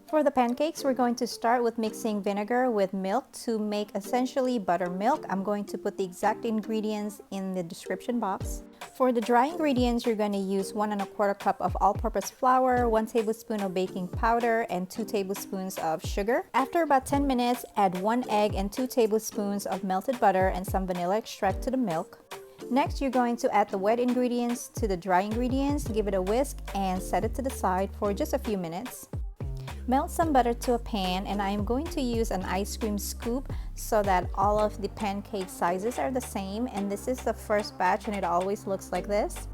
For the pancakes, we're going to start with mixing vinegar with milk to make essentially buttermilk. I'm going to put the exact ingredients in the description box. For the dry ingredients, you're going to use 1 1/4 cup of all-purpose flour, 1 tablespoon of baking powder, and 2 tablespoons of sugar. After about 10 minutes, add 1 egg and 2 tablespoons of melted butter and some vanilla extract to the milk. Next, you're going to add the wet ingredients to the dry ingredients, give it a whisk, and set it to the side for just a few minutes. Melt some butter to a pan, and I am going to use an ice cream scoop so that all of the pancake sizes are the same, and this is the first batch and it always looks like this.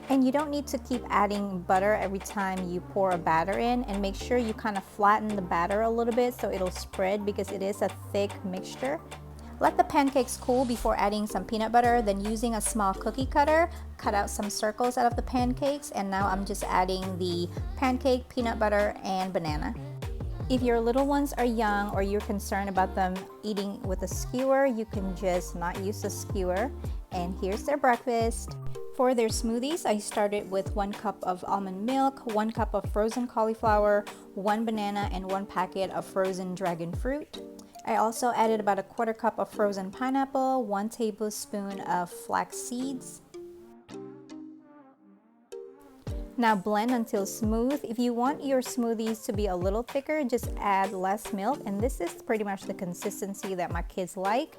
And you don't need to keep adding butter every time you pour a batter in, and make sure you kind of flatten the batter a little bit so it'll spread because it is a thick mixture. Let the pancakes cool before adding some peanut butter, then using a small cookie cutter, cut out some circles out of the pancakes, and now I'm just adding the pancake, peanut butter, and banana. If your little ones are young or you're concerned about them eating with a skewer, you can just not use a skewer. And here's their breakfast. For their smoothies, I started with 1 cup of almond milk, 1 cup of frozen cauliflower, 1 banana, and 1 packet of frozen dragon fruit. I also added about 1/4 cup of frozen pineapple, 1 tablespoon of flax seeds. Now blend until smooth. If you want your smoothies to be a little thicker, just add less milk, and this is pretty much the consistency that my kids like.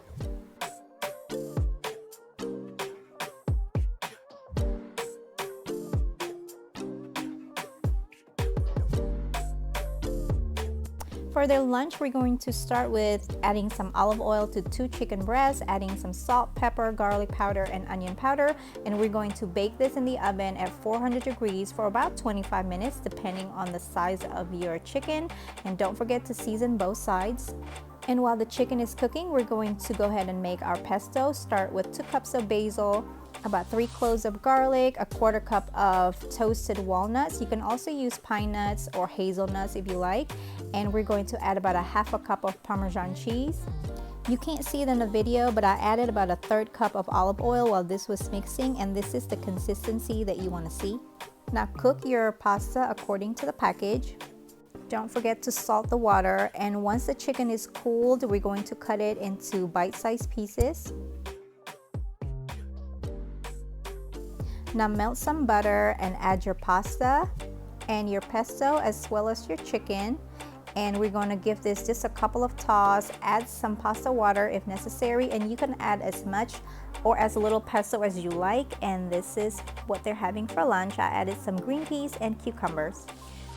For their lunch, we're going to start with adding some olive oil to 2 chicken breasts, adding some salt, pepper, garlic powder, and onion powder, and we're going to bake this in the oven at 400 degrees for about 25 minutes depending on the size of your chicken, and don't forget to season both sides. And while the chicken is cooking, we're going to go ahead and make our pesto. Start with 2 cups of basil, about 3 cloves of garlic, 1/4 cup of toasted walnuts. You can also use pine nuts or hazelnuts if you like. And we're going to add about 1/2 cup of Parmesan cheese. You can't see it in the video, but I added about 1/3 cup of olive oil while this was mixing, and this is the consistency that you want to see. Now cook your pasta according to the package. Don't forget to salt the water, and once the chicken is cooled, we're going to cut it into bite-sized pieces. Now melt some butter and add your pasta and your pesto as well as your chicken. And we're going to give this just a couple of toss, add some pasta water if necessary, and you can add as much or as little pesto as you like. And this is what they're having for lunch. I added some green peas and cucumbers.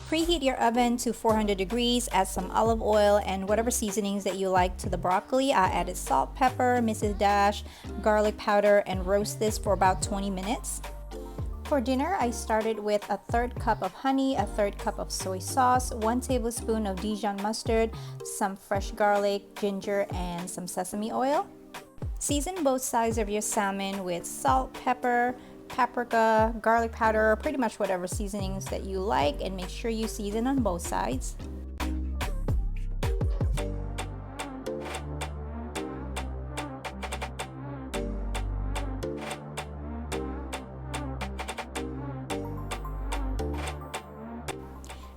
Preheat your oven to 400 degrees, add some olive oil and whatever seasonings that you like to the broccoli. I added salt, pepper, Mrs. Dash, garlic powder, and roast this for about 20 minutes. For dinner, I started with 1/3 cup of honey, 1/3 cup of soy sauce, 1 tablespoon of Dijon mustard, some fresh garlic, ginger, and some sesame oil. Season both sides of your salmon with salt, pepper, paprika, garlic powder, pretty much whatever seasonings that you like, and make sure you season on both sides.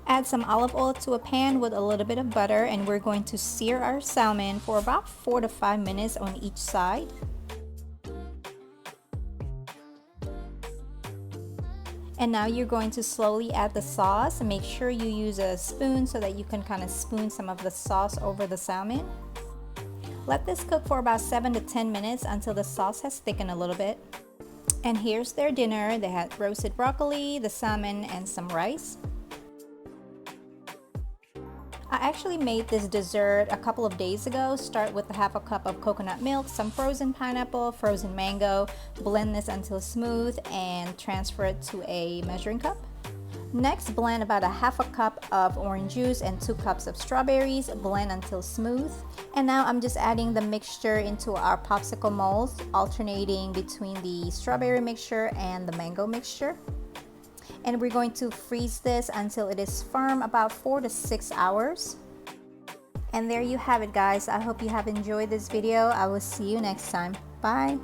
Add some olive oil to a pan with a little bit of butter, and we're going to sear our salmon for about 4 to 5 minutes on each side. And now you're going to slowly add the sauce, and make sure you use a spoon so that you can kind of spoon some of the sauce over the salmon. Let this cook for about 7 to 10 minutes until the sauce has thickened a little bit. And here's their dinner. They had roasted broccoli, the salmon, and some rice. I actually made this dessert a couple of days ago. Start with 1/2 cup of coconut milk, some frozen pineapple, frozen mango, blend this until smooth, and transfer it to a measuring cup. Next, blend about 1/2 cup of orange juice and 2 cups of strawberries, blend until smooth. And now I'm just adding the mixture into our popsicle molds, alternating between the strawberry mixture and the mango mixture. And we're going to freeze this until it is firm, about 4 to 6 hours. And there you have it, guys. I hope you have enjoyed this video. I will see you next time. Bye.